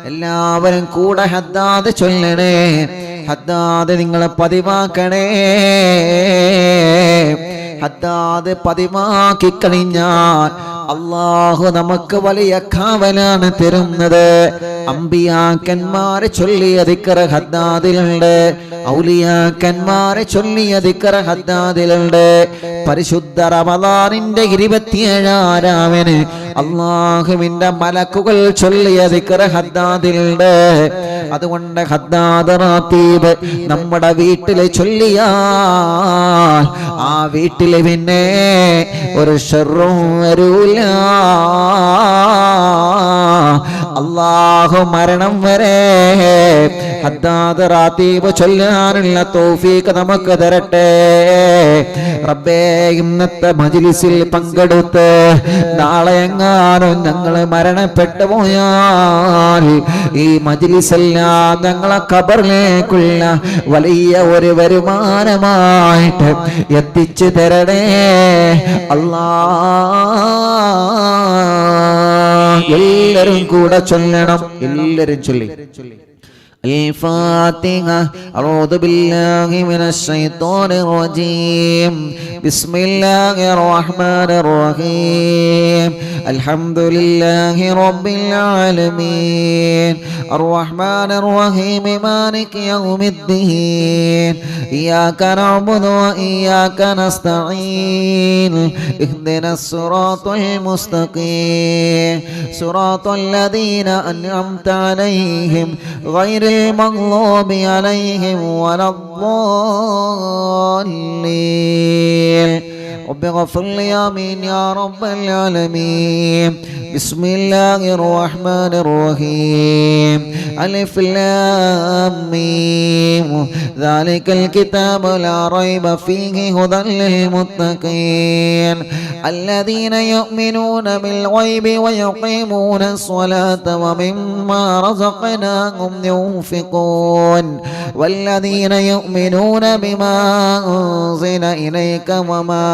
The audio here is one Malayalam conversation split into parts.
എല്ലാവരും കൂടെ ഹദ്ദാദ് ചൊല്ലണേ. ഹദ്ദാദ് നിങ്ങളെ പതിവാക്കണേ. ഹദ്ദാദ് പതിവാക്കി കഴിഞ്ഞാൽ അല്ലാഹു നമുക്ക് വലിയ കാവലാണ് തരുന്നത്. അമ്പിയാക്കന്മാരെ ചൊല്ലിയ ദിക്ർ ഹദ്ദാദിലുണ്ട്, ഔലിയാക്കന്മാരെ ചൊല്ലിയ ദിക്ർ ഹദ്ദാദിലുണ്ട്. പരിശുദ്ധ റമളാനിന്റെ 27-ാം രാവിന് അല്ലാഹുവിന്റെ മലക്കുകൾ ചൊല്ലിയ ദിക്ർ ഹദ്ദാദിലുണ്ട്. അതുകൊണ്ട് ഹദ്ദാദ് റാത്തീബ് നമ്മുടെ വീട്ടിൽ ചൊല്ലിയാൽ ആ വീട്ടിൽ പിന്നെ ഒരു ശർറും വരൂല. അല്ലാഹു മരണം വരെ ഹദ്ദാദ് റാത്തീബ് ചൊല്ലാനുള്ള തൗഫീഖ് നമുക്ക് തരട്ടെ. റബ്ബേ, ഇന്നത്തെ മജ്ലിസിൽ പങ്കെടുത്ത് നാളെ എങ്ങാനും ഞങ്ങൾ മരണപ്പെട്ടു പോയാൽ ഈ മജ്ലിസെല്ലാം ഞങ്ങളെ ഖബറിലേക്കുള്ള വലിയ ഒരു വരുമാനമായിട്ട് എത്തിച്ചു തരണേ അല്ലാഹ്. എല്ലാവരും കൂടെ ചൊല്ലണം. എല്ലാവരും ചൊല്ലി الفاتحة. أعوذ بالله من الشيطان الرجيم. بسم الله الرحمن الرحيم. الحمد لله رب العالمين الرحمن الرحيم مالك يوم الدين إياك نعبد وإياك نستعين اهدنا الصراط المستقيم صراط الذين أنعمت عليهم غير المغضوب عليهم ولا الضالين. رب اغفر لي آمين يا رب العالمين. بسم الله الرحمن الرحيم. ألف لام ميم ذلك الكتاب لا ريب فيه هدى للمتقين الذين يؤمنون بالغيب ويقيمون الصلاة ومما رزقناهم ينفقون والذين يؤمنون بما أنزل إليك وما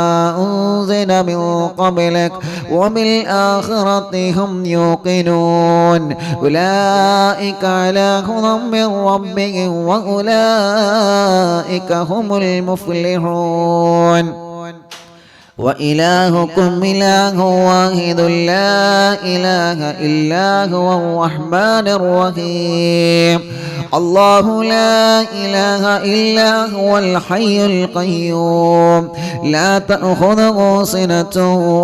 أنزل من قبلك وبالآخرة هم يوقنون أولئك على هدى من ربهم وأولئك هم المفلحون. وإلهكم إله واحد لا إله إلا هو الرحمن الرحيم. الله لا إله إلا هو الحي القيوم لا تأخذه سنة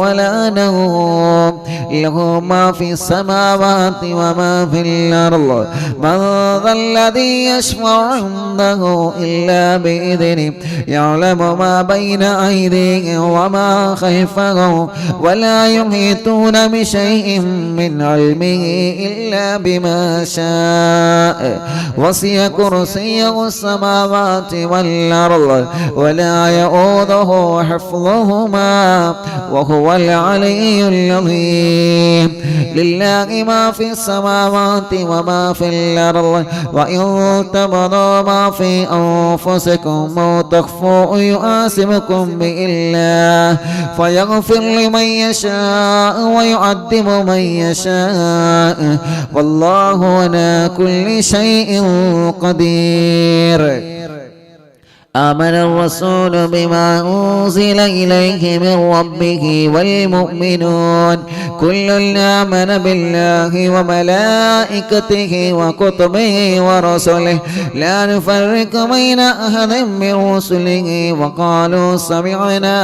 ولا نوم له ما في السماوات وما في الأرض من ذا الذي يشفع عنده إلا بإذنه يعلم ما بين أيديهم وما خلفهم ولا يحيطون بشيء من علمه إلا بما شاء وسع كرسيه السماوات والأرض ولا يؤوده حفظهما وهو العلي العظيم. لله ما في السماوات وما في الأرض وإن تبدوا ما في أنفسكم أو تخفوه يحاسبكم به الله فيغفر لمن يشاء ويعذب من يشاء والله على كل شيء قدير. آمن الرسول بما أنزل إليه من ربه والمؤمنون كل آمن بالله وملائكته وكتبه ورسله لا نفرق بين أحد من رسله وقالوا سمعنا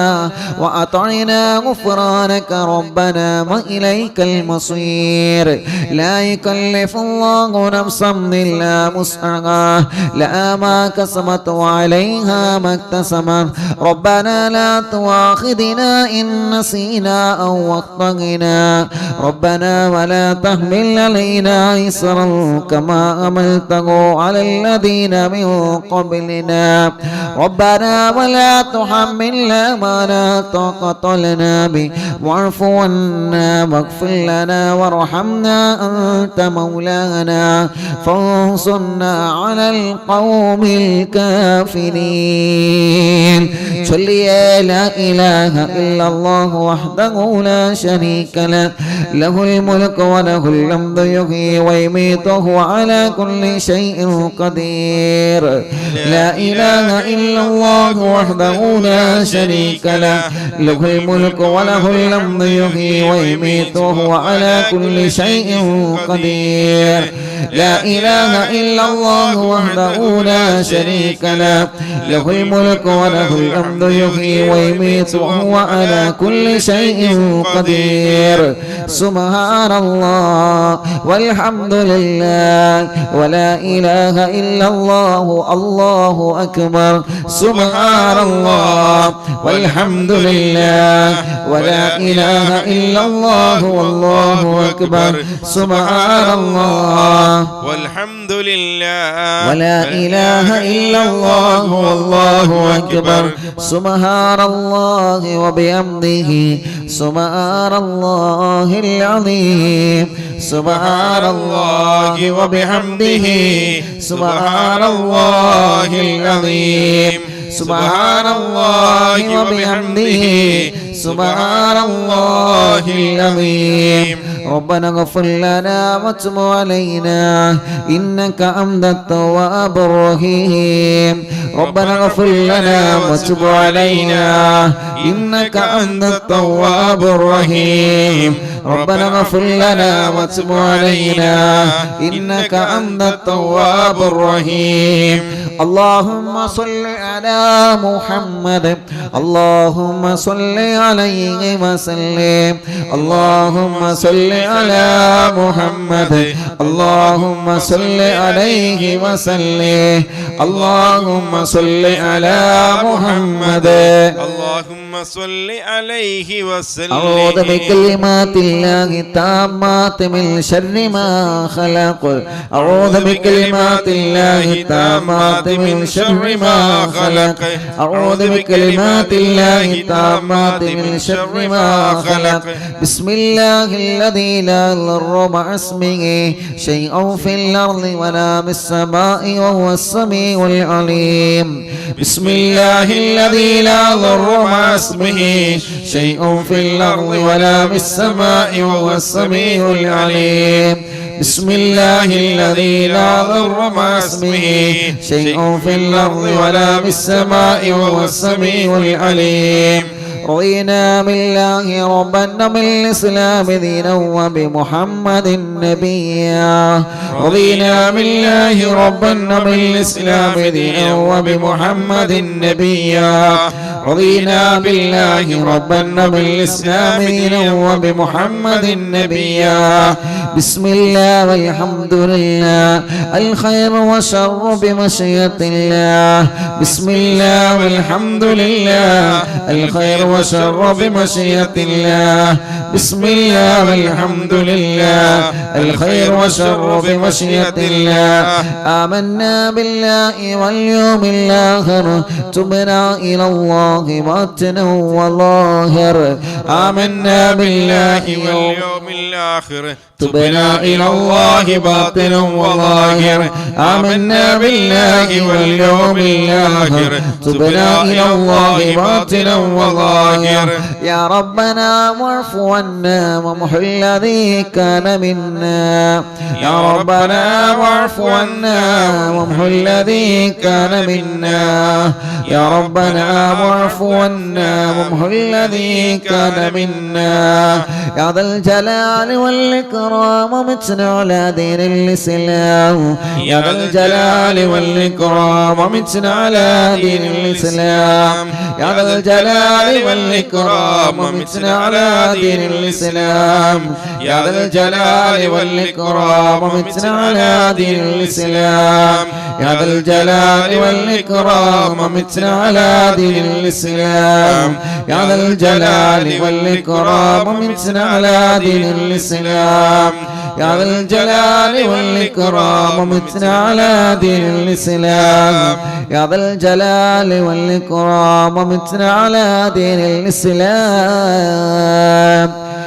وأطعنا غفرانك ربنا وإليك المصير. لا يكلف الله نفسا إلا وسعها لها ما كسبت وعليها ما اكتسبت ربنا لا تؤاخذنا إن نسينا أو أخطأنا ربنا ولا تحمل علينا إصرا كما حملته على الذين من قبلنا ربنا ولا تحملنا ما لا طاقة لنا به واعف عنا واغفر لنا وارحمنا أنت مولانا فانصرنا على القوم الكافرين. الصالحين صلي لا إله إلا الله وحده لا شريك له له الملك وله الحمد يحيي ويميت وهو على كل شيء قدير لا إله إلا الله وحده لا شريك له له الملك وله الحمد يحيي ويميت وهو على كل شيء قدير لا إله إلا الله وحده لا شريك له له الملك وله الحمد يحيي ويميت وهو على كل شيء قدير سبحان الله والحمد لله ولا إله إلا الله الله أكبر سبحان الله والحمد لله ولا إله إلا الله والله أكبر سبحان الله والحمد لله ولا إله إلا الله والله أكبر سبحان الله وبحمده سبحان الله العظيم سبحان الله وبحمده سبحان الله العظيم سبحان الله وبحمده سبحان الله العظيم ربنا اغفر لنا وتب علينا إنك أنت التواب الرحيم ربنا اغفر لنا وتب علينا إنك أنت التواب الرحيم ربنا اغفر لنا وتب علينا إنك أنت التواب الرحيم اللهم صل على محمد اللهم صل عليه وسلم اللهم صل على محمد اللهم صل عليه وسلم اللهم صل على محمد اللهم صل عليه وسلم أعوذ بكلمات الله التامات من شر ما خلق أعوذ بكلمات الله التامات من شر ما خلق أعوذ بكلمات الله التامات من شر ما خلق بسم الله الذي لا يضر مع اسمه شيء في الأرض ولا بالسماء وهو السميع العليم بسم الله الذي لا يضر مع اسمه شيء في الأرض ولا بالسماء وهو السميع العليم بسم الله الذي لا يضر مع اسمه شيء في الأرض ولا بالسماء وهو السميع العليم رضينا بالله ربا وبالإسلام دينا وبمحمد نبيا رضينا بالله ربا وبالإسلام دينا وبمحمد نبيا رضينا بالله ربا وبالإسلام دينا وبمحمد نبيا بسم الله والحمد لله الخير والشر بمشيئة الله بسم الله والحمد لله الخير وشر بمشيئة الله بسم الله والحمد لله الخير وشر بمشيئة الله آمنا بالله واليوم الآخر تبنا إلى الله باطنا وظاهر آمنا بالله واليوم الآخر تبنا إلى الله باطنا وظاهر آمنا بالله واليوم الآخر تبنا إلى الله باطنا وظاهر يا ربنا واعف عنا وامح الذي كان منا يا ربنا واعف عنا وامح الذي كان منا يا ربنا واعف عنا وامح الذي كان منا يا ذا الجلال والإكرام متنا على دين الإسلام يا ذا الجلال والإكرام متنا على دين الإسلام يا ذا الجلال والإكرام متنا على دين الإسلام يا ذا الجلال والإكرام متنا على دين الإسلام يا ذا الجلال والإكرام متنا على دين الإسلام يا ذا الجلال والإكرام متنا على دين الإسلام يا ذا الجلال والإكرام متنا على دين الإسلام يا ذا الجلال والإكرام متنا على دين الإسلام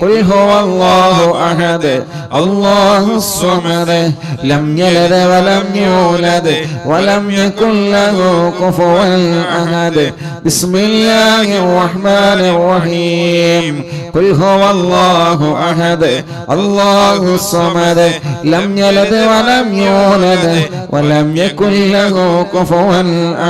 قل هو الله أحد الله الصمد لم يلد ولم يولد ولم يكن له كفوا أحد بسم الله الرحمن الرحيم قل هو الله أحد الله الصمد لم يلد ولم يولد ولم يكن له كفوا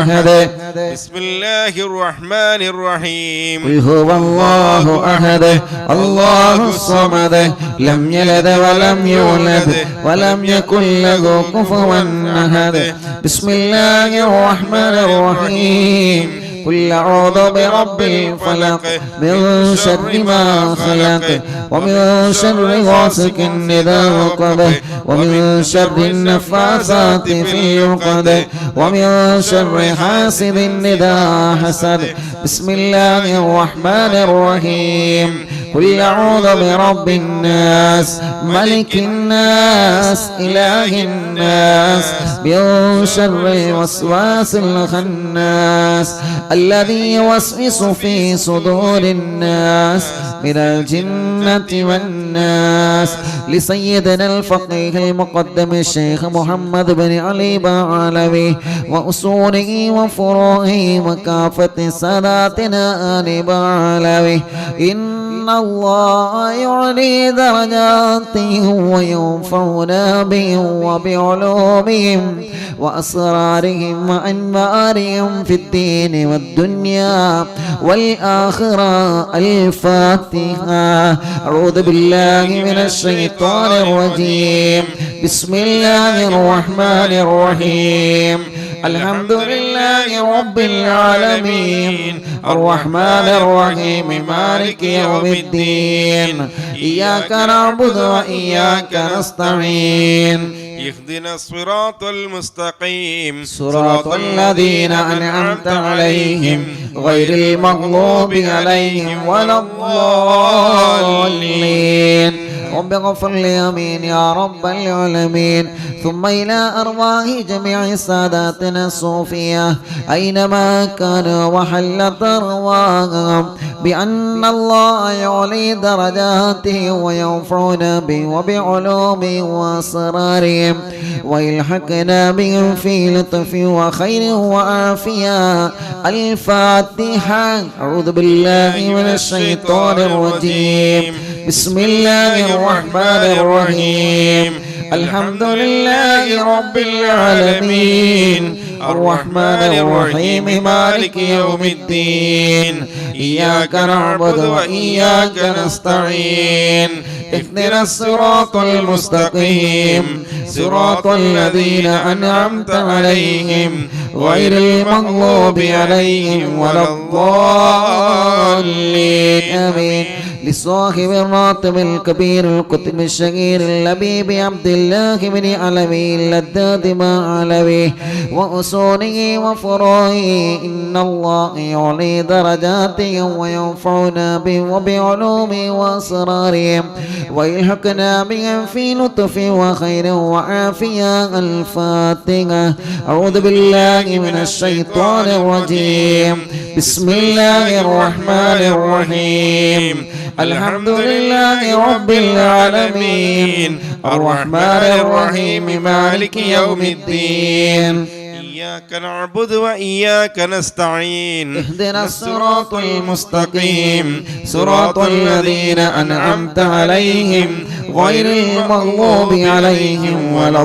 أحد بسم الله الرحمن الرحيم قل هو الله أحد الله الصمد لم يلد ولم يولد ولم يكن له كفوا أحد بسم الله الرحمن الرحيم قل أعوذ برب الفلق من شر ما خلق ومن شر غاسق إذا وقب ومن شر النفاثات في العقد ومن شر حاسد إذا حسد بسم الله الرحمن الرحيم قل أعوذ برب الناس ملك الناس إله الناس من شر الوسواس الخناس الذي يوسوس في صدور الناس من الجنة والناس لسيدنا الفقيه المقدم الشيخ محمد بن علي بعلوي وأصوله وفروعه وكافة ساداتنا آل بعلوي إن الله يعلي درجاتهم وينفعنا بهم وبعلومهم وأسرارهم وأنوارهم في الدين والدنيا والآخرة الفاتحة أعوذ بالله من الشيطان الرجيم بسم الله الرحمن الرحيم الحمد لله رب العالمين الرحمن الرحيم مالك يوم الدين إياك نعبد وإياك نستعين اهدنا الصراط المستقيم صراط الذين أنعمت عليهم غير المغضوب عليهم ولا الضالين رب اغفر لي آمين يا رب العالمين ثم إلى أرواح جميع ساداتنا الصوفية أينما كانوا وحلت أرواحهم بأن الله يعلي درجاتهم وينفعنا به وبعلومه وأسرارهم ويلحقنا بهم في لطف وخير وعافية الفاتحة أعوذ بالله من الشيطان الرجيم بسم الله الرحمن الرحيم الحمد لله رب العالمين الرحمن الرحيم مالك يوم الدين إياك نعبد وإياك نستعين اهدنا الصراط المستقيم صراط الذين أنعمت عليهم غير المغضوب عليهم ولا الضالين آمين لصاحب الراتب الكبير الكتب الشهير اللبيب عبد الله بن علوي اللداد ما علوي وأصوله وفروعه إن الله يعلي درجاتهم وينفعنا بهم وبعلومه وأسرارهم ويلحقنا بهم في لطف وخير وعافية الفاتحة أعوذ بالله من الشيطان الرجيم بسم الله الرحمن الرحيم الحمد لله رب العالمين الرحمن الرحيم مالك يوم الدين إياك نعبد وإياك نستعين اهدنا الصراط المستقيم صراط الذين أنعمت عليهم غير المغضوب عليهم ولا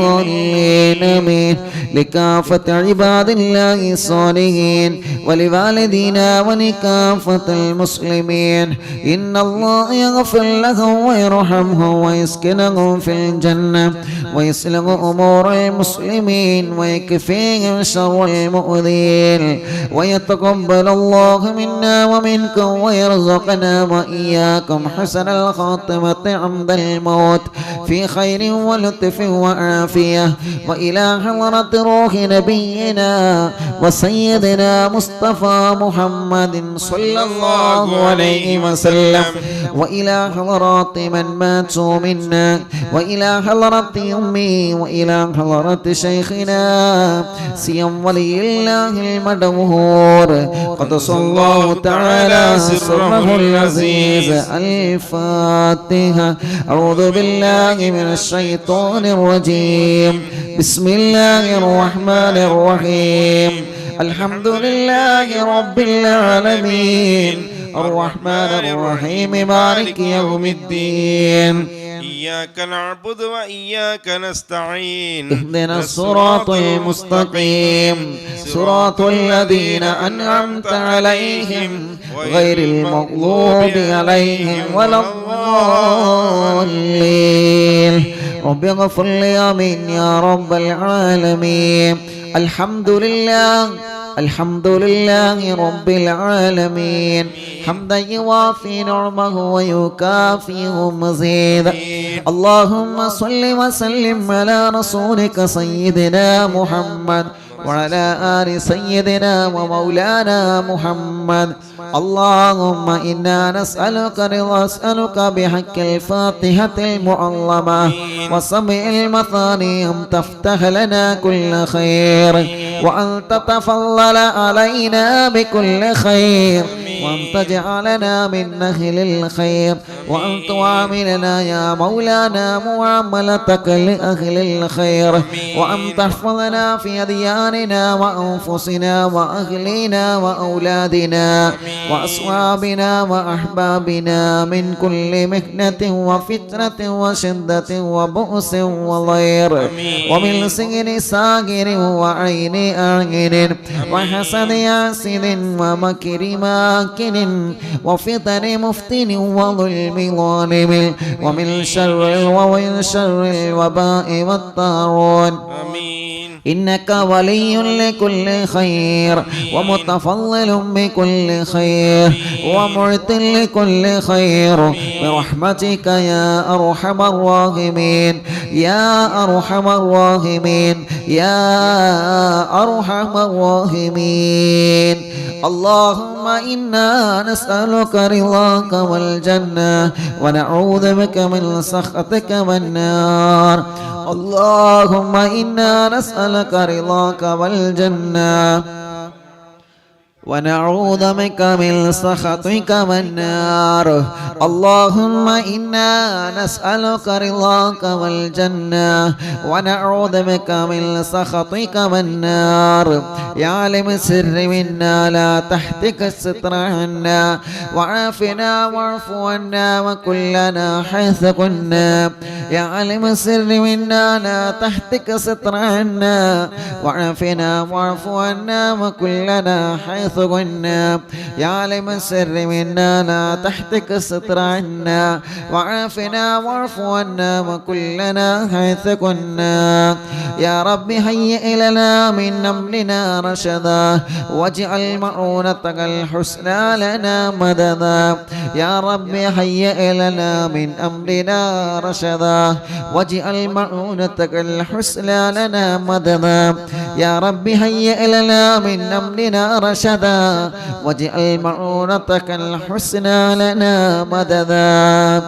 الضالين آمين لكافة عباد الله الصالحين ولوالدينا ولكافة المسلمين إن الله يغفر لهم ويرحمهم ويسكنهم في الجنة ويصلح أمور المسلمين ويكفيهم شر المؤذين ويتقبل الله منا ومنكم ويرزقنا وإياكم حسن الخاتمة عند الموت في خير ولطف وعافية، وإلى حضرة روح نبينا وسيدنا مصطفى محمد صلى الله عليه وسلم، وإلى حضرات من ماتوا منا، وإلى حضرة أمي، وإلى حضرة شيخنا سيم ولي الله المدهور قدس الله تعالى سره العزيز. الفاتحة. أعوذ بالله من الشيطان الرجيم. بسم الله الرحمن الرحيم. الحمد لله رب العالمين الرحمن الرحيم مالك يوم الدين. إياك نعبد وإياك نستعين. اهدنا الصراط المستقيم صراط الذين أنعمت عليهم غير المغضوب عليهم ولا الضالين. رب اغفر لي آمين يا رب العالمين. الحمد لله الحمد لله رب العالمين حمدا يوافي نعمه ويكافئ مزيدا. اللهم صل وسلم على رسولك سيدنا محمد وعلى آل سيدنا ومولانا محمد. اللهم إنا نسألك بحق الفاتحة المعظمة وسبع المثاني أن تفتح لنا كل خير، وأن تتفضل علينا بكل خير، وأن تجعلنا من أهل الخير، وأن تعاملنا يا مولانا معاملتك لأهل الخير، وأن تحفظنا في أدياننا وأنفسنا وأهلنا وأولادنا وأصحابنا وأحبابنا من كل مهنة وفتنة وشدة وبؤس وضير، ومن سجن ساجر وعين أعين وحسد حاسد ومكر ماكر وفتن مفتن وظلم ظالم، ومن شر الوباء والطاعون. إنك ولي لكل خير ومتفضل بكل خير ومعط لكل خير برحمتك يا أرحم الراحمين يا أرحم الراحمين يا أرحم الراحمين. اللهم إنا نسألك رضاك والجنة ونعوذ بك من سخطك والنار. اللهم إنا نسألك رضاك والجنة ونعوذ بك من سخطك والنار. اللهم إنا نسألك رضاك والجنة ونعوذ بك من سخطك والنار. يا عالم السر منا لا تحتك الستر عنا، وعافنا واعف عنا وكلنا حيث كنا. يا عالم السر منا لا تحتك الستر عنا، وعافنا واعف عنا وكلنا حيث كنا. يا عالم السر منا لا تحتك الستر عنا، وعافنا واعف عنا وكلنا حيث كنا. يا رب هيئ لنا من أمرنا رشدا، واجعل معونتك الحسنى لنا مددا. يا رب هيئ لنا من أمرنا رشدا، واجعل معونتك الحسنى لنا مددا. يا رب هيئ لنا من أمرنا رشدا، واجعل معونتك الحسنى لنا مددا.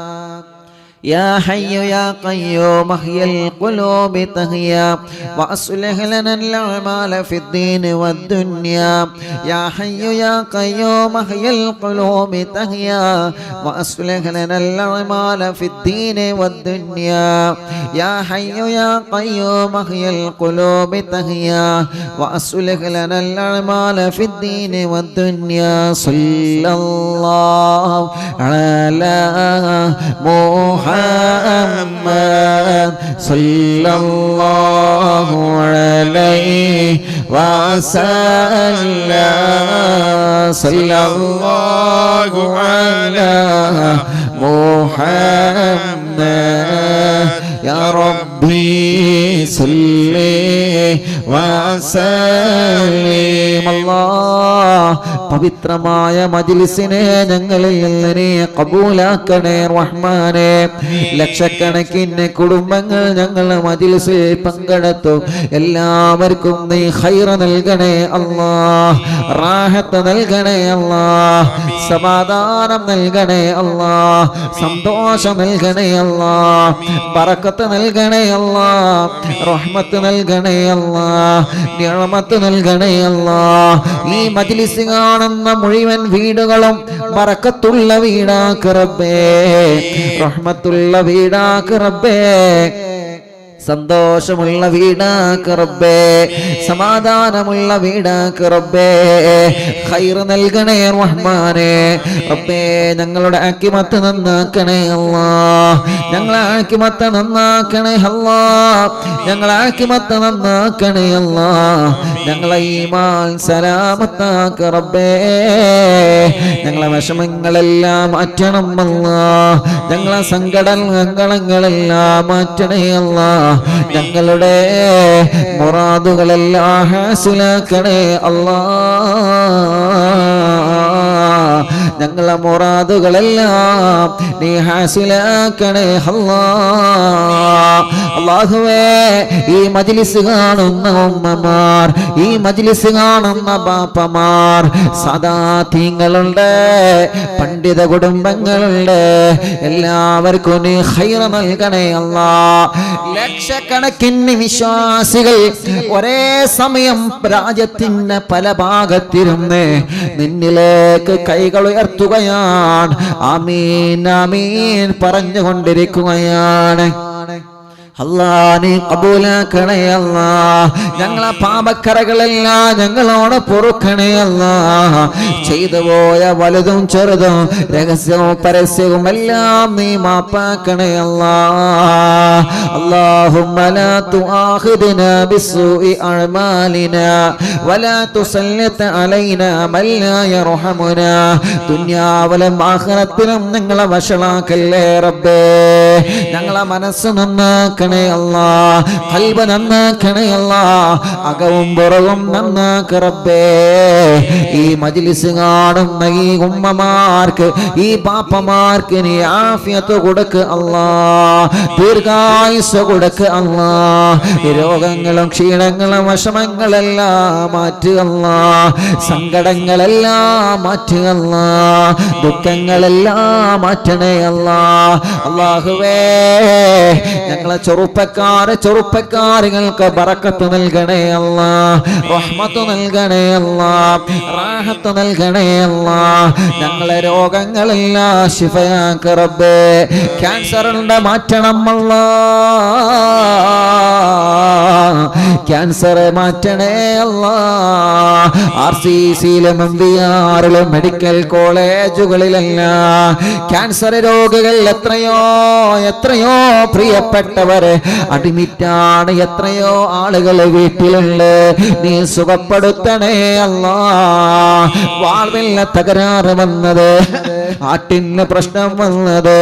يا حي يا قيوم احيي القلوب تحيا، واصلح لنا الاعمال في الدين والدنيا. يا حي يا قيوم احيي القلوب تحيا، واصلح لنا الاعمال في الدين والدنيا. يا حي يا قيوم احيي القلوب تحيا، واصلح لنا الاعمال في الدين والدنيا. صلى الله على محمد صلى الله عليه وسلم. صلى الله على محمد. يا ربي صل വസല്ലിം. അല്ലാഹ് പവിത്രമായ മജ്ലിസിനെ ഞങ്ങളിൽ നിന്ന് നീ ഖബൂലാക്കണേ റഹ്മാനേ. ലക്ഷക്കണക്കിന് കുടുംബങ്ങൾ ഞങ്ങൾ മജ്ലിസിൽ പങ്കെടുത്തു. എല്ലാവർക്കും നീ ഖൈർ നൽകണേ അല്ലാഹ്, റാഹത്ത് നൽകണേ അല്ലാഹ്, സമാധാനം നൽകണേ അല്ലാഹ്, സന്തോഷം നൽകണേ അല്ലാഹ്, ബറക്കത്ത് നൽകണേ അല്ലാഹ്, റഹ്മത്ത് നൽകണേ അല്ലാഹ്, നിഅമത്ത് നൽകണേ അല്ലാഹ്. ഈ മജ്ലിസ് കാണുന്ന മുഴുവൻ വീടുകളും ബറക്കത്തുള്ള വീടാക്ക് റബ്ബേ, റഹ്മത്തുള്ള വീടാക്ക് റബ്ബേ, സന്തോഷമുള്ള വീടാക്ക് റബ്ബേ, സമാധാനമുള്ള വീടാക്ക് റബ്ബേ, ഖൈർ നൽകണേ റഹ്മാനേ. റബ്ബേ ഞങ്ങളുടെ ആക്കിമത്ത് നന്നാക്കണേ അല്ലാഹ്, ഞങ്ങളെ ആക്കിമത്ത് നന്നാക്കണേ അല്ലാഹ്, ഞങ്ങളെ ആക്കിമത്ത് നന്നാക്കണേ അല്ലാഹ്, ഞങ്ങളെ ഈമാൻ സലാമത്താക്ക് റബ്ബേ. ഞങ്ങളെ വിഷമങ്ങളെല്ലാം മാറ്റണം അല്ലാഹ്, ഞങ്ങളെ സങ്കടങ്ങളെല്ലാം മാറ്റണേ അല്ലാഹ്, ഞങ്ങളുടെ മുറാദുകളെല്ലാം ഹാസിലാക്കണേ അല്ലാഹ്, ഞങ്ങളെ മുറാദുകളെല്ലാം നീ ഹാസിലാക്കണേ അല്ലാഹ്. അല്ലാഹുവേ ഈ മജ്ലിസ് കാണുന്ന ഉമ്മമാർ, ഈ മജ്ലിസ് കാണുന്ന ബാപ്പമാർ, സദാതീങ്ങളുണ്ട്, പണ്ഡിത കുടുംബങ്ങളുണ്ട്, എല്ലാവർക്കും നീ ഖൈർ നൽകണേ അല്ലാഹ്. ലക്ഷക്കണക്കിന് വിശ്വാസികൾ ഒരേ സമയം രാജ്യത്തിന്റെ പല ഭാഗത്തിരുന്ന് നിന്നിലേക്ക് കൈകൾ ഉയർത്തുകയാണ്, ആമീൻ ആമീൻ പറഞ്ഞുകൊണ്ടിരിക്കുകയാണ്. അല്ലാഹ് നീ ഖബൂലാക്കണേ അല്ലാഹ്, ഞങ്ങളെ പാപക്കറകളെല്ലാം ഞങ്ങളോട് പൊറുക്കണേ അല്ലാഹ്. ചെയ്തു പോയ വലുതും ചെറുതും രഹസ്യവും പരസ്യവും എല്ലാം നീ മാപ്പാക്കണേ അല്ലാഹ്. അല്ലാഹുമ്മ ലാ തുആഖിദ്നാ ബിസ്സൂഇ അഅ്മാലിനാ വലാ തുസല്ലിത് അലൈനാ മൻ ലാ യർഹമുനാ. ദുനിയാവിലും ആഖിറത്തിലും ഞങ്ങളെ വഷളാക്കല്ലേ റബ്ബേ. ഞങ്ങളെ മനസ്സ് നന്നാക്കണേ അല്ലാഹ്, ഖൽബ് നന്നാക്കണേ അല്ലാഹ്, അകവും പുറവും നന്നാക്ക് റബ്ബേ. ഈ മജ്ലിസ് കാണുന്ന ഈ ഉമ്മമാർക്ക്, ഈ പാപ്പമാർക്ക് നീ ആഫിയത്ത് കൊടുക്ക് അല്ലാഹ്, ദീർഘായുസ്സ് കൊടുക്ക് അല്ലാഹ്. രോഗങ്ങളും ക്ഷീണങ്ങളും വിഷമങ്ങളെല്ലാം മാറ്റുക അല്ലാഹ്, സങ്കടങ്ങളെല്ലാം മാറ്റുക അല്ലാഹ്, ദുഃഖങ്ങളെല്ലാം മാറ്റണേ അല്ലാഹ്. അല്ലാഹുവേ ഞങ്ങളെ ചെറുപ്പക്കാരികൾക്ക് ബറക്കത്ത് നൽകണേ അല്ലാഹ്, റഹ്മത്ത് നൽകണേ അല്ലാഹ്, റാഹത്ത് നൽകണേ അല്ലാഹ്. ഞങ്ങളെ രോഗങ്ങളെല്ലാം ശിഫയാക്ക് റബ്ബേ. ക്യാൻസറിന്റെ മാറ്റണം അല്ലാഹ്, ക്യാൻസർ മാറ്റണേ അല്ലാഹ്. RCCയിലും MVRലും മെഡിക്കൽ കോളേജുകളിലെല്ലാം ക്യാൻസർ രോഗികൾ എത്രയോ എത്രയോ പ്രിയപ്പെട്ടവരെ അഡ്മിറ്റാണ്, എത്രയോ ആളുകൾ വീട്ടിലുണ്ട്. നീ സുഖപ്പെടുത്തണേ അല്ലാഹ്. വാൾവിന് തകരാറ് വന്നത്, ഹാർട്ടിന് പ്രശ്നം വന്നത്,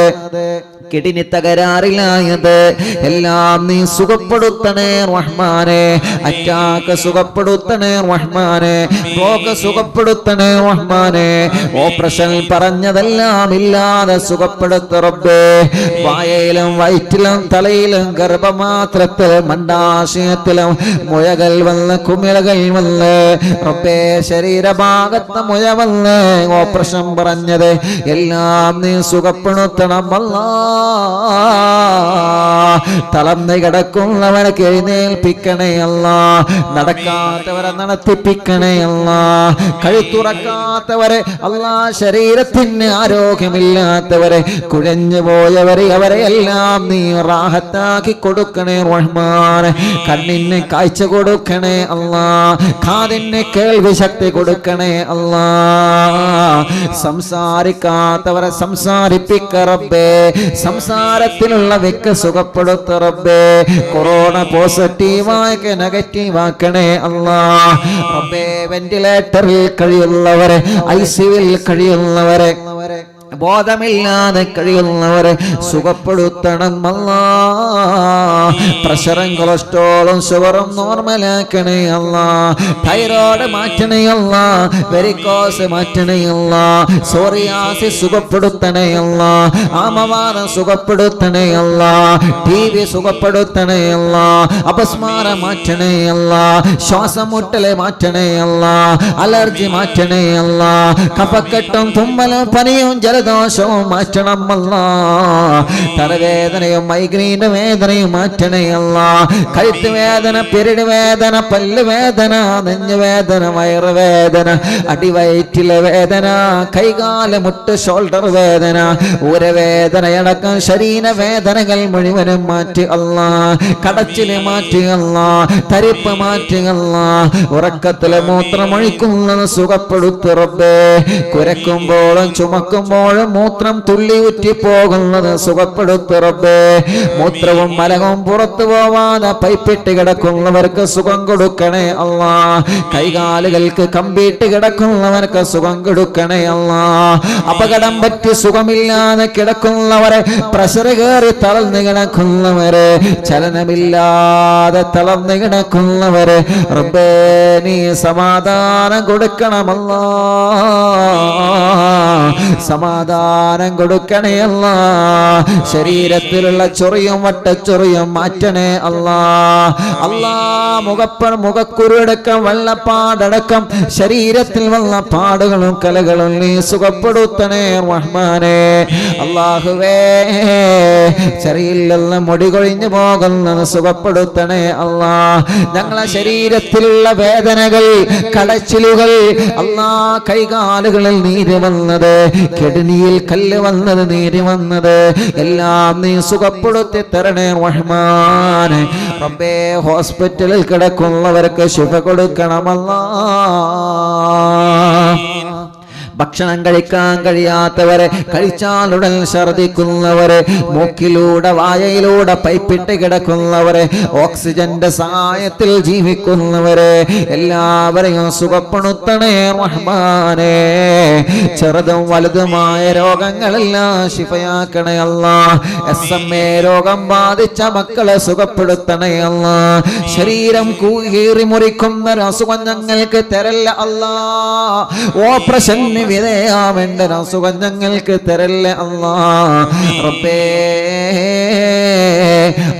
കിഡ്നി തകരാറിലായത് എല്ലാം നീ സുഖപ്പെടുത്തണേ റഹ്മാനെ. അറ്റാക്ക് സുഖപ്പെടുത്തണേ റഹ്മാനെ, ബ്ലോക്ക് സുഖപ്പെടുത്തണേ റഹ്മാനെ. ഓപ്പറേഷൻ പറഞ്ഞതെല്ലാം ഇല്ലാതെ സുഖപ്പെടുത്ത റബ്ബേ. വായയിലും വയറ്റിലും തലയിലും ഗർഭമാത്രത്തിലും മണ്ടാശയത്തിലും മുഴകൾ വന്ന് കുമിളകൾ വന്ന് റബ്ബേ, ശരീരഭാഗത്ത് മുഴ വന്ന് ഓപ്പറേഷൻ പറഞ്ഞത് എല്ലാം നീ സുഖപ്പെടുത്തണം അല്ലാഹ്. തളർന്ന് കിടക്കുന്നവരെ എഴുന്നേൽപ്പിക്കണേ അല്ലാഹ്, നടക്കാത്തവരെ നടത്തിപ്പിക്കണേ അല്ലാഹ്, കഴുത്തുറക്കാത്തവരെ അല്ലാഹ്, ശരീരത്തിന് ആരോഗ്യമില്ലാത്തവരെ, കുഴഞ്ഞു പോയവരെ അവരെ എല്ലാം നീ റാഹത്താക്കി കൊടുക്കണേ റഹ്മാൻ. കണ്ണിന് കാഴ്ച കൊടുക്കണേ അല്ലാഹ്, കാതിന് കേൾവി ശക്തി കൊടുക്കണേ അല്ലാഹ്. സംസാരിക്കാത്തവരെ സംസാരിപ്പിക്ക റബ്ബേ, സംസാരത്തിലുള്ള വ്യക്തി സുഖപ്പെടുത്ത റബ്ബേ. കൊറോണ പോസിറ്റീവാക്കി നെഗറ്റീവാക്കണേ അല്ലാഹ്. റബ്ബേ, വെന്റിലേറ്ററിൽ കഴിയുന്നവരെ, ICUവിൽ കഴിയുന്നവരെ, ബോധമില്ലാതെ കഴിയുന്നവരെ സുഖപ്പെടുത്തണം അല്ലാ. പ്രഷറും കൊളസ്ട്രോളും ഷുഗറും നോർമലാക്കണേ അല്ലാ. തൈറോയ്ഡ് മാറ്റണേ അല്ലാ. വെരിക്കോസ് മാറ്റണേ അല്ലാ. സോറിയാസിസ് സുഖപ്പെടുത്തണേ അല്ലാ. ആമവാദം സുഖപ്പെടുത്തണേ അല്ലാ. TB സുഖപ്പെടുത്തണേ അല്ലാ. അപസ്മാരം മാറ്റണേ അല്ലാ. ശ്വാസം മുട്ടല് മാറ്റണേ അല്ലാ. അലർജി മാറ്റണേ അല്ലാ. കഫക്കെട്ടും തുമ്മലും പനിയും ജലദോഷവും മാറ്റണം അല്ലാ. തലവേദനയും മൈഗ്രെയിൻ വേദനയും മാറ്റണേ അല്ലാ. കഴുത്ത് വേദന, പെരട് വേദന, പല്ല് വേദന, നെഞ്ഞുവേദന, വയറുവേദന, അടിവയറ്റിലെ വേദന, കൈകാല് മുട്ട് ഷോൾഡർ വേദന, ഊരവേദനയടക്കം ശരീരവേദനകൾ മുഴുവനും മാറ്റി അല്ലാ. കടച്ചില് മാറ്റി അല്ലാ. തരിപ്പ് മാറ്റി അല്ലാ. ഉറക്കത്തിലെ മൂത്രമൊഴിക്കുന്നത് സുഖപ്പെടുത്തു റബ്ബേ. കുരക്കുമ്പോഴും ചുമക്കുമ്പോഴും മൂത്രം തുള്ളി ഉറ്റി പോകുന്നത് സുഖപ്പെടുത്തു റബ്ബേ. മൂത്രവും മലവും പുറത്തു പോവാതെ പൈപ്പിട്ട് കിടക്കുന്നവർക്ക് സുഖം കൊടുക്കണേ അല്ലാ. കൈകാലുകൾക്ക് കമ്പിയിട്ട് കിടക്കുന്നവർക്ക് സുഖം കൊടുക്കണേ അല്ലാ. അപകടം പറ്റി സുഖമില്ലാതെ കിടക്കുന്നവരെ, പ്രഷർ കയറി തളർന്നു കിടക്കുന്നവരെ, ചലനമില്ലാതെ തളർന്നു കിടക്കുന്നവരെ റബ്ബേ നീ സമാധാനം കൊടുക്കണമല്ലാ. സമാധാനം കൊടുക്കണേ അല്ലാ. ശരീരത്തിലുള്ള ചൊറിയും വട്ടച്ചൊറിയും മാറ്റണേ അല്ലാ. അല്ലാ മുഖക്കുരുടക്കം വെള്ളപ്പാടടക്കം ശരീരത്തിൽ വന്ന പാടുകളും കലകളും നീ സുഖപ്പെടുത്തണേ റഹ്മാനേ. അല്ലാഹുവേ ശരീരത്തിലുള്ള മുടി കൊഴിഞ്ഞു പോകുന്നത് സുഖപ്പെടുത്തണേ അല്ലാ. ഞങ്ങളെ ശരീരത്തിലുള്ള വേദനകൾ, കടച്ചിലുകൾ അല്ലാ, കൈകാലുകളിൽ നീര് വന്നത്, കിഡ്നിയിൽ കല്ല് വന്നത്, നീര് വന്നത് എല്ലാം നീ സുഖപ്പെടുത്തി തരണേ റഹ്മാനെ. റബ്ബേ ഹോസ്പിറ്റലിൽ കിടക്കുന്നവർക്ക് ശിഫ കൊടുക്കണമല്ലാ. ഭക്ഷണം കഴിക്കാൻ കഴിയാത്തവരെ, കഴിച്ചാലുടൻ ഛർദിക്കുന്നവരെ, മൂക്കിലൂടെ വായയിലൂടെ പൈപ്പിട്ട് കിടക്കുന്നവരെ, ഓക്സിജന്റെ സഹായത്തിൽ ജീവിക്കുന്നവരെ എല്ലാവരെയും സുഖപ്പെടുത്തണേ റഹ്മാനേ. ചെറുതും വലുതുമായ രോഗങ്ങളെല്ലാം ശിഫയാക്കണേ അല്ലാ. SMA രോഗം ബാധിച്ച മക്കളെ സുഖപ്പെടുത്തണേ അല്ലാ. ശരീരം കീറി മുറിക്കുന്ന അസുഖം ഞങ്ങൾക്ക് തരല്ല അല്ലാ. ഓപ്പറേഷൻ വിധേയാവേണ്ട അസുഖം ഞങ്ങൾക്ക് തരല്ല അല്ലാ. റബ്ബേ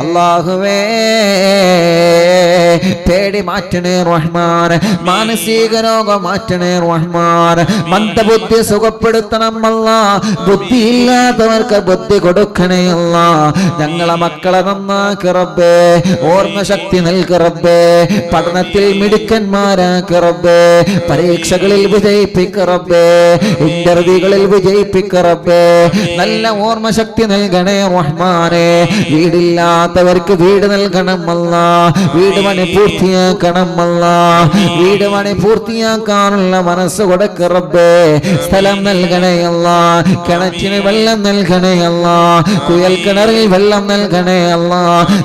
അല്ലാഹുവേ പേടി മാറ്റണേ റഹ്മാൻ. മാനസിക രോഗം മാറ്റണേ റഹ്മാൻ. മന്ദബുദ്ധി സുഖപ്പെടുത്തണം അല്ലാ. ബുദ്ധിയില്ലാത്തവർക്ക് ബുദ്ധി കൊടുക്കണേ അല്ലാ. ഞങ്ങളെ മക്കളെ നന്നാക്കി റബ്ബേ. ഓർമ്മശക്തി നൽകി റബ്ബേ. പഠനത്തിൽ മിടുക്കന്മാരാക്കി റബ്ബേ. പരീക്ഷകളിൽ വിജയിപ്പിക്ക റബ്ബേ. ഇന്റർവ്യൂകളിൽ വിജയിപ്പിക്ക റബ്ബേ. നല്ല ഓർമ്മശക്തി നൽകണേ റഹ്മാനേ. വീടില്ലാത്തവർക്ക് വീട് നൽകണം അല്ലാ. വീട് പണി പൂർത്തിയാക്കണം അല്ലാ. വീട് പണി പൂർത്തിയാക്കാനുള്ള മനസ്സ് കൊടുക്ക റബ്ബേ. സ്ഥലം നൽകണേ അല്ലാ. കിണറ്റിന് വെള്ളം നൽകണേ അല്ലാ. കുയൽ കിണറിൽ വെള്ളം നൽകണേ അല്ലാ.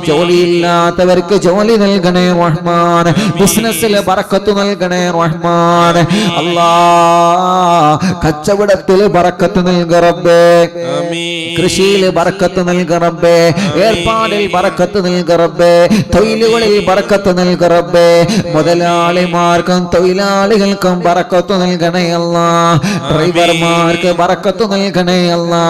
ജോലിയില്ലാത്തവർക്ക് ജോലി നൽകണേ റഹ്മാൻ. ബിസിനസ്സിൽ ബറക്കത്ത് നൽകണേ റഹ്മാൻ. അല്ലാ കച്ചവടത്തിൽ ബറക്കത്ത് നൽക റബ്ബേ. കൃഷിയിൽ ബറക്കത്ത് നൽക റബ്ബേ. ഏർപ്പാടിൽ ബറക്കത്ത് നൽക റബ്ബേ. തൊഴിലുകളിൽ ബറക്കത്ത് നൽക റബ്ബേ. മുതലാളിമാർക്കും തൊഴിലാളികൾക്കും ബറക്കത്ത് നൽകണേ അല്ലാ. ഡ്രൈവർമാർക്ക് ബറക്കത്ത് നൽകണേ അല്ലാ.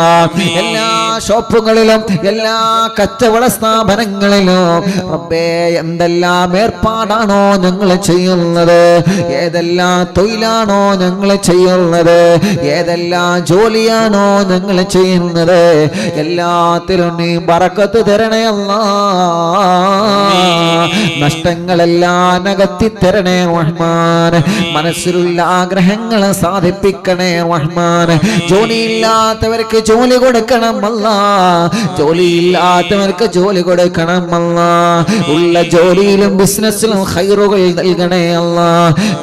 എല്ലാ ഷോപ്പുകളിലും എല്ലാ കച്ചവട സ്ഥാപനങ്ങളിലും റബ്ബേ എന്തെല്ലാം ഏർപ്പാടാണോ ഞങ്ങൾ ചെയ്യുന്നത്, ഏതെല്ലാം തൊഴിലാണോ ഞങ്ങൾ ചെയ്യുന്നത്, ഏതെല്ലാം ജോലിയാണോ ഞങ്ങൾ ചെയ്യുന്നത്, എല്ലാത്തിലും നീ ബറക്കത്ത് തരണേ അല്ലാ. നഷ്ടങ്ങളെല്ലാം അകറ്റി തരണേ റഹ്മാൻ. മനസ്സിലുള്ള ആഗ്രഹങ്ങളെ സാധിപ്പിക്കണേ റഹ്മാൻ. ജോലിയില്ലാത്തവർക്ക് ജോലി കൊടുക്കണം അല്ലാ. ജോലിയില്ലാത്തവർക്ക് ജോലി കൊടുക്കണം അല്ലാ. ഉള്ള ജോലിയിലും ബിസിനസ്സിലും ഖൈറുകൾ നൽകണേ അല്ലാ.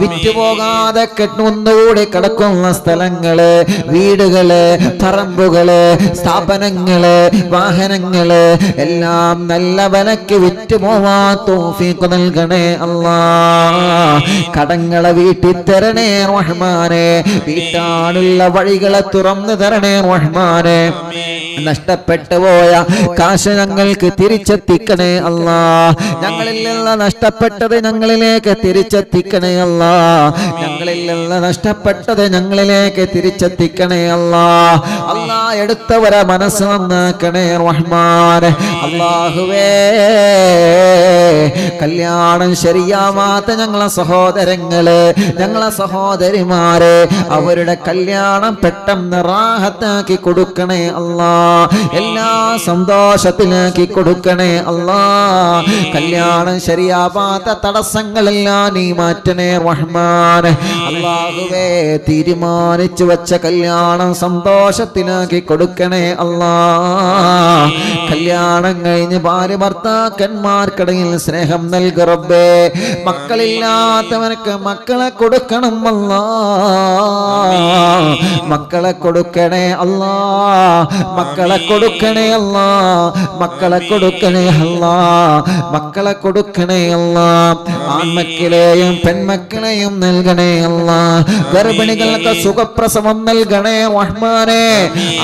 വിറ്റുപോകാതെ ഒന്നുകൂടി കിടക്കുന്ന സ്ഥലങ്ങള്, വീടുകള്, പറമ്പുകള്, സ്ഥാപനങ്ങള്, വാഹനങ്ങള് എല്ലാം നല്ല വിലക്ക് വിറ്റുപോവാൻ തൗഫീഖ് നൽകണേ അല്ലാ. കടങ്ങളെ വീട്ടിൽ തരണേ റഹ്മാനെ. വീട്ടാനുള്ള വഴികളെ തുറന്നു തരണേ റഹ്മാനെ. നഷ്ടപ്പെട്ടു പോയ കാശ് ഞങ്ങൾക്ക് തിരിച്ചെത്തിക്കണേ അല്ലാ. ഞങ്ങളിൽ നിന്ന് നഷ്ടപ്പെട്ടത് ഞങ്ങളിലേക്ക് തിരിച്ചെത്തിക്കണേ അല്ലാ. ഞങ്ങളിൽ നിന്ന് നഷ്ടപ്പെട്ടത് ഞങ്ങളിലേക്ക് തിരിച്ചെത്തിക്കണേ അല്ലാ. അല്ലാ, എടുത്തവരെ മനസ്സ് നന്നാക്കണേ റഹ്മാനെ. അല്ലാഹുവേ, കല്യാണം ശരിയാവാത്ത ഞങ്ങളെ സഹോദരങ്ങള്, ഞങ്ങളെ സഹോദരിമാരെ, അവരുടെ കല്യാണം പെട്ടെന്ന് റാഹത്താക്കി കൊടുക്കണേ അല്ലാ. എല്ലാ സന്തോഷത്തിലാക്കി കൊടുക്കണേ അല്ലാ. കല്യാണം ശരിയാവാത്ത തടസ്സങ്ങളെല്ലാം നീ മാറ്റണേ റഹ്മാനെ. അല്ലാഹുവേ, തീരുമാനിച്ചു വെച്ച കല്യാണം സന്തോഷത്തിലാക്കി കൊടുക്കണേ അല്ലാ. കല്യാണം കഴിഞ്ഞ് ഭാര്യ ഭർത്താക്കന്മാർക്കിടയിൽ സ്നേഹം നൽക റബ്ബേ. മക്കളില്ലാത്തവർക്ക് മക്കളെ കൊടുക്കണം അല്ലാ. മക്കളെ കൊടുക്കണേ അല്ലാ. മക്കളെ കൊടുക്കണേ അല്ലാ. മക്കളെ കൊടുക്കണേ അല്ലാ. മക്കളെ കൊടുക്കണേ അല്ലാ. ആൺമക്കളെയും പെൺമക്കളെയും നൽകണേ അല്ലാ. ഗർഭിണികൾക്ക് സുഖപ്രസവം നൽകണേ റഹ്മാനെ.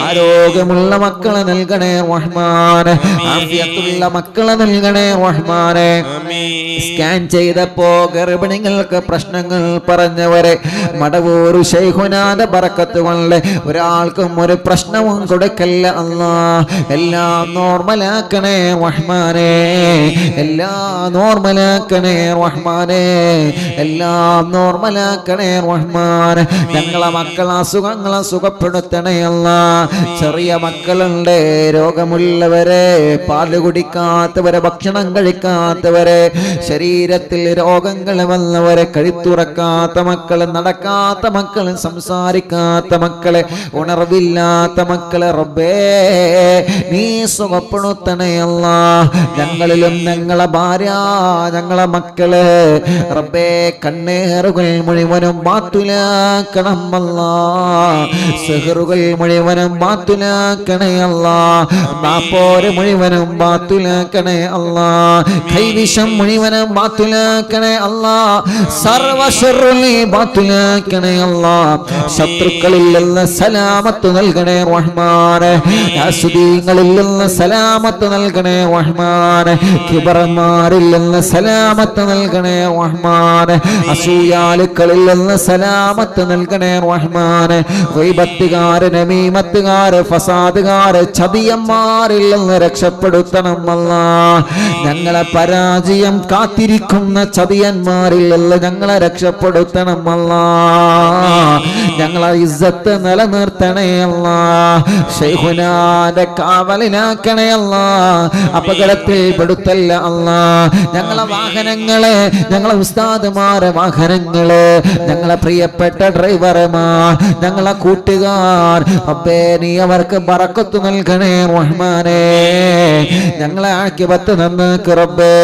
ആരോഗ്യമുള്ള മക്കളെ നൽകണേ റഹ്മാനെ. ആഫിയത്തുള്ള മക്കളെ നൽകണേ റഹ്മാനെ. സ്കാൻ ചെയ്തപ്പോ ഗർഭിണികൾക്ക് പ്രശ്നങ്ങൾ പറഞ്ഞവരെ മടവൂർ ശൈഖുനാന്റെ ബറക്കത്ത് കൊണ്ട് ഒരാൾക്കും ഒരു പ്രശ്നവും കൊടുക്കല്ല അല്ലാ. എല്ലാം നോർമലാക്കണേ റഹ്മാനെ. എല്ലാം നോർമലാക്കണേ റഹ്മാനെ. എല്ലാം നോർമലാക്കണേ റഹ്മാനെ. ഞങ്ങളെ മക്കളെ അസുഖങ്ങളെ സുഖപ്പെടുത്തണേ അല്ലാ. ചെറിയ മക്കളുണ്ട്, രോഗമുള്ളവരെ, പാല് കുടിക്കാത്തവരെ, ഭക്ഷണം കഴിക്കാത്തവരെ, ശരീരത്തിൽ രോഗങ്ങൾ വന്നവരെ, കഴുത്തുറക്കാത്ത മക്കള്, നടക്കാത്ത മക്കള്, സംസാരിക്കാത്ത മക്കളെ, ഉണർവില്ലാത്ത മക്കളെ റബ്ബേ നീ സുഖപ്പെടുത്തണേ അല്ലാ. ഞങ്ങളിലും ഞങ്ങളെ ഭാര്യ, ഞങ്ങളെ മക്കള് റബ്ബേ കണ്ണേറുകൾ മുഴുവനും ബാത്തുലാക്കണം അല്ലാ. സിഹറുകൾ മുഴുവനും ബാത്തുലാക്കണേ അല്ലാ. നാപ്പോര് മുഴുവനും ബാത്തുലാക്കണേ അല്ലാ. കൈവിഷം മുഴുവനും ബാത്തുലാക്കണേ അല്ലാ. സർവ ശർറുകളെ ബാത്തുലാക്കണേ അല്ലാ. ശത്രുക്കളിൽ നിന്ന് സലാമത്ത് നൽകണേ റഹ്മാനെ. ഹസ്ദീങ്ങളിൽ നിന്ന് സലാമത്ത് നൽകണേ റഹ്മാനെ. കിബറന്മാരിൽ നിന്ന് സലാമത്ത് നൽകണേ റഹ്മാനെ. അസൂയാലുക്കളിൽ നിന്ന് സലാമത്ത് നൽകണേ റഹ്മാനെ. ഗൈബത്തുകാര്, നമീമത്തുകാര്, ഫസാദുകാര്, ചതിയന്മാരിൽ നിന്ന് രക്ഷപ്പെടുത്തണം അല്ലാ. ഞങ്ങളെ പരാജയം കാത്തിരിക്കുന്ന ചതിയന്മാരിൽ നിന്ന് ഞങ്ങളെ രക്ഷപ്പെടുത്തണം അല്ലാ. ഞങ്ങളെ ഇസ്സത്ത് നിലനിർത്തണേ അല്ലാ. ശൈഖുനാന്റെ കാവലിനാക്കണേ അല്ലാ. അപകടത്തിൽ പെടുത്തല്ല അല്ലാ. ഞങ്ങളെ വാഹനങ്ങളെ, ഞങ്ങളെ ഉസ്താദുമാരെ വാഹനങ്ങള്, ഞങ്ങളെ പ്രിയപ്പെട്ട ഡ്രൈവർമാർ, ഞങ്ങളെ കൂട്ടുകാർ അപ്പേ നീ അവർക്ക് ബറക്കത്ത് നൽകണേ റഹ്മാനെ. ഞങ്ങളെ ആക്കിബത്ത് നന്നാക്ക് റബ്ബേ.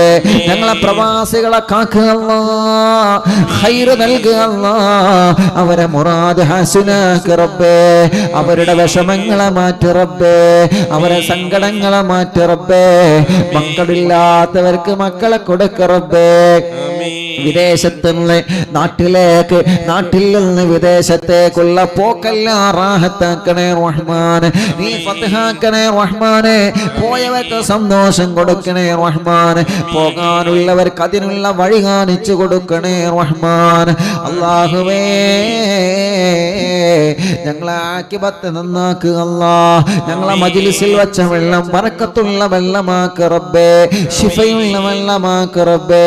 ഞങ്ങളെ പ്രവാസികളെ കാക്കുക അല്ലാ. ഖൈർ നൽകുക അല്ലാ. അവരെ മുറാദ് ഹസനാക്ക് റബ്ബേ. അവരുടെ വിഷമങ്ങളെ മാറ്റി റബ്ബേ. അവരെ സങ്കടങ്ങളെ മാറ്റി റബ്ബേ. മക്കളില്ലാത്തവർക്ക് മക്കളെ കൊടുക്ക റബ്ബേ. വിദേശത്ത് നിന്ന് നാട്ടിലേക്ക്, നാട്ടിൽ നിന്ന് വിദേശത്തേക്കുള്ള പോക്കെല്ലാം റാഹത്താക്കണേ റഹ്മാനെ. നീ ഫത്ഹാക്കണേ റഹ്മാനെ. പോയവർക്ക് സന്തോഷം കൊടുക്കണേ റഹ്മാനെ. പോകാനുള്ളവർക്ക് അതിനുള്ള വഴി കാണിച്ചു കൊടുക്കണേ റഹ്മാൻ. അല്ലാഹുവേ, ഞങ്ങളെ ആക്കിബത്ത് നന്നാക്കുക അല്ലാ. ഞങ്ങളെ മജ്ലിസിൽ വെച്ച വെള്ളം ബറക്കത്തുള്ള വെള്ളമാക്ക് റബ്ബേ. ശിഫയുള്ള വെള്ളമാക്ക് റബ്ബേ.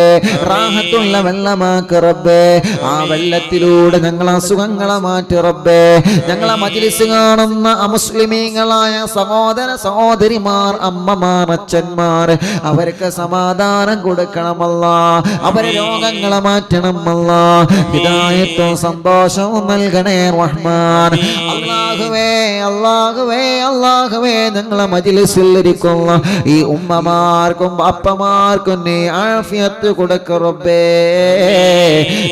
റാഹത്തുള്ള വെള്ളമാക്ക് റബ്ബേ. ആ വെള്ളത്തിലൂടെ ഞങ്ങളെ അസുഖങ്ങളെ മാറ്റി റബ്ബേ. ഞങ്ങളെ മജ്ലിസ് കാണുന്ന അമുസ്ലിമീങ്ങളായ സഹോദര സഹോദരിമാർ, അമ്മമാർ, അച്ഛന്മാർ, അവർക്ക് സമാധാനം കൊടുക്കണമല്ലാ. അവരെ രോഗങ്ങളെ മാറ്റണമല്ലാ. ഹിദായത്തും സന്തോഷവും നൽകണേ റഹ്മാൻ. അല്ലാഹുവേ അല്ലാഹുവേ അല്ലാഹുവേ ഞങ്ങളെ മജ്ലിസിൽ ഇരിക്കുന്ന ഈ ഉമ്മമാർക്കും അപ്പമാർക്കും നീ ആഫിയത്ത് കൊടുക്ക റബ്ബേ.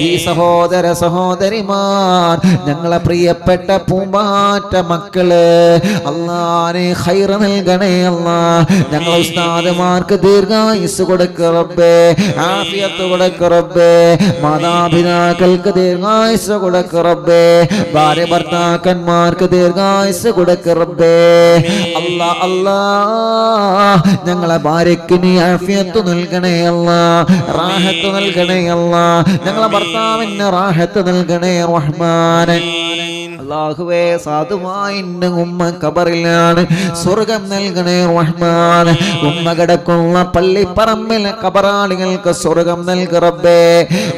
ഈ സഹോദര സഹോദരിമാർ ഞങ്ങളെ പ്രിയപ്പെട്ട പൂമ്പാറ്റ മക്കള് അല്ലാഹുവേ ഖൈർ നൽകണേ അല്ലാ. ഞങ്ങളെ ഉസ്താദുമാർക്ക് ദീർഘായുസ് കൊടുക്ക റബ്ബേ, ആഫിയത്ത് കൊടുക്ക റബ്ബേ. മാതാപിതാക്കൾക്ക് ദീർഘായുസ് കൊടുക്ക റബ്ബേ, ഭാര്യ ഭർത്താക്കന്മാർക്ക് ദീർഘായുസ് കൊടുക്ക റബ്ബേ. അല്ലാ അല്ലാ ഞങ്ങളെ ഭാര്യയ്ക്ക് നീ ആഫിയത്ത് നൽകണേ അല്ലാ, റാഹത്ത് നൽകണേ അല്ലാ. ഞങ്ങളെ ഭർത്താവിന് റാഹത്ത് നൽകണേ റഹ്മാനെ. അല്ലാഹുവേ സാധുവായ ഉമ്മ ഖബറിലാണ്, സ്വർഗം നൽകണേ റഹ്മാൻ. ഉമ്മ കിടക്കുന്ന പള്ളിപ്പറമ്പിലെ ഖബറാളികൾക്ക് സ്വർഗം നൽക റബ്ബേ.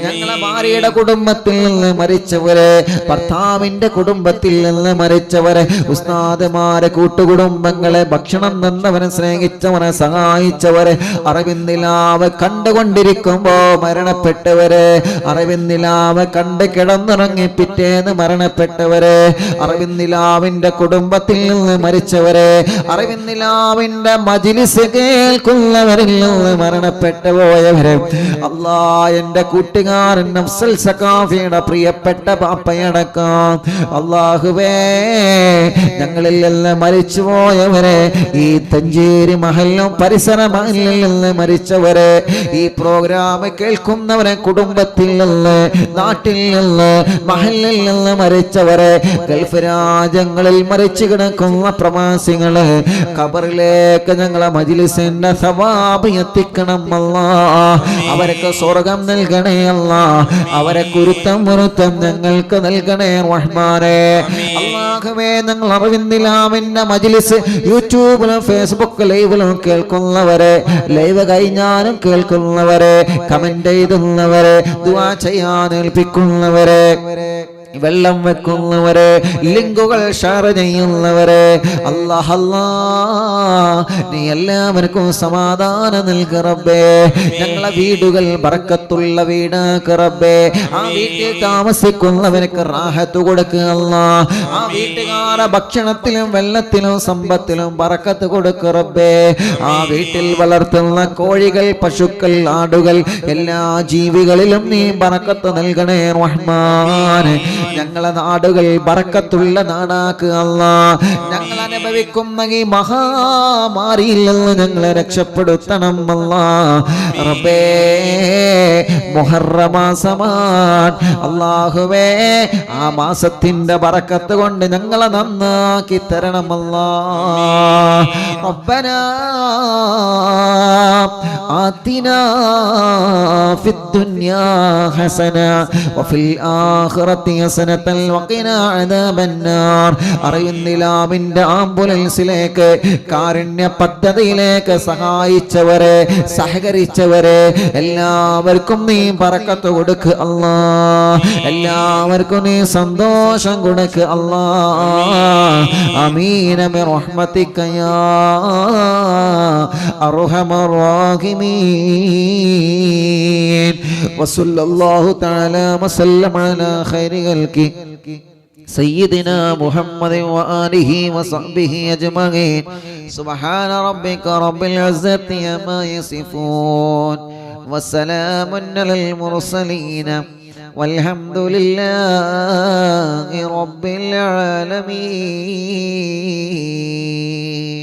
ഞങ്ങളെ ഭാര്യയുടെ കുടുംബത്തിൽ നിന്ന് മരിച്ചവരെ, ഭർത്താവിന്റെ കുടുംബത്തിൽ നിന്ന് മരിച്ചവരെ, ഉസ്താദുമാരെ, കൂട്ടുകുടുംബങ്ങളെ, ഭക്ഷണം തന്നവരെ, സ്നേഹിച്ചവരെ, സഹായിച്ചവരെ, അറിവിന്ദിലാവ് കണ്ടുകൊണ്ടിരിക്കുമ്പോ മരണപ്പെട്ടവരെ, അറിവിന്ദിലാവ് കണ്ട് കിടന്നുറങ്ങി പിറ്റേന്ന് മരണപ്പെട്ടവരെ, അറിവിന്ദിലാവിന്റെ കുടുംബത്തിൽ നിന്ന് മരിച്ചവരെ, അറിവിന്ദിലാവിന്റെ മജ്ലിസ് കേൾക്കുന്നവരിൽ നിന്ന് മരണപ്പെട്ടു പോയവരെ, അല്ലാ എന്റെ കൂട്ടുകാരൻ നഫ്സൽ സഖാഫിയുടെ പ്രിയപ്പെട്ട പാപ്പയടക്കാം അല്ലാഹുവേ ഞങ്ങളിൽ നിന്ന് മരിച്ചു പോയവരെ, ഈ തഞ്ചേരി മഹലിലും പരിസര മഹലിൽ നിന്ന് മരിച്ചവരെ, ഈ പ്രോഗ്രാം കേൾക്കുന്നവരെ, കുടുംബത്തിൽ നിന്ന്, നാട്ടിൽ നിന്ന്, മഹലിൽ നിന്ന് മരിച്ചവരെ, ഗൾഫ് രാജ്യങ്ങളിൽ മരിച്ചു കിടക്കുന്ന പ്രവാസികള്, ഖബറിലേക്ക് ഞങ്ങളെ മജ്ലിസിന്റെ സവാബ് എത്തിക്കണം അല്ലാ. അവർക്ക് സ്വർഗം നൽകണേ അല്ലാ, അവരെ കുരുത്തം മുറുത്തം ഞങ്ങൾക്ക് നൽകണേ റഹ്മാനെ. അല്ലാഹുവേ ഞങ്ങൾ അറിവിന്ദിലാമിന്റെ മജ്ലിസ് യൂട്യൂബിലും ഫേസ്ബുക്ക് ലൈവിലും കേൾക്കുന്നവരെ, ലൈവ് കഴിഞ്ഞാലും കേൾക്കുന്നവരെ, കമന്റ് എഴുതുന്നവരെ, ദുആ ചെയ്യാൻ ഏൽപ്പിക്കുന്നവരെ, വെള്ളം വെക്കുന്നവരെ, ലിങ്കുകൾ ഷെയർ ചെയ്യുന്നവരെ, അല്ലാഹ് നീ എല്ലാവർക്കും സമാധാനം നൽക റബ്ബേ. ഞങ്ങളെ വീടുകൾ ബർക്കത്തുള്ള വീടാക്ക് റബ്ബേ. ആ വീട്ടിൽ താമസിക്കുന്നവർക്ക് റാഹത്ത് കൊടുക്കുക അല്ലാഹ്. ആ വീട്ടുകാരെ ഭക്ഷണത്തിലും വെള്ളത്തിലും സമ്പത്തിലും ബർക്കത്ത് കൊടുക്കുക റബ്ബേ. ആ വീട്ടിൽ വളർത്തുന്ന കോഴികൾ, പശുക്കൾ, ആടുകൾ, എല്ലാ ജീവികളിലും നീ ബർക്കത്ത് നൽകണേ റഹ്മാൻ. ഞങ്ങളെ നാടുകൾ ബർക്കത്തുള്ള നാടാക്കുക അല്ലാഹ്. ഞങ്ങൾ അനുഭവിക്കുന്ന ഈ മഹാമാരിയിൽ നിന്ന് ഞങ്ങളെ രക്ഷപ്പെടുത്തണം അല്ലാഹ്. റബ്ബേ മുഹറം മാസമാണ് അല്ലാഹുവേ, ആ മാസത്തിന്റെ ബർക്കത്ത് കൊണ്ട് ഞങ്ങളെ നന്നാക്കി തരണം അല്ലാഹ്. റബ്ബനാ ആതിനാ ഫിദ് ദുനിയാ ഹസന വഫിൽ ആഖിറതി ഹസനതൻ വഖിനാ അദാബന്നാർ. അറിയുന്നിലാമിന്റെ ആംബുലൻസിലേക്ക്, കാരുണ്യ പദ്ധതിയിലേക്ക് സഹായിച്ചവരെ, സഹകരിച്ചവരെ എല്ലാവർക്കും നീ ബർക്കത്ത് കൊടുക്ക് അല്ലാഹ്. എല്ലാവർക്കും നീ സന്തോഷം കൊടുക്ക് അല്ലാഹ്. ആമീൻ ബിറഹ്മതിക യാ അർഹമർ റഹീമീൻ. വസല്ലല്ലാഹു തആല വസല്ലമ അലാ ഖൈരി ഖൽഖി സയ്യിദിനാ മുഹമ്മദ് വആലിഹി വസഹ്ബിഹി അജ്മഈൻ. സുബ്ഹാന റബ്ബിക റബ്ബിൽ ഇസ്സത്തി അമ്മാ യസിഫൂൻ വസ്സലാമുൻ അലൽ മുർസലീൻ വൽഹംദുലില്ലാഹി റബ്ബിൽ ആലമീൻ.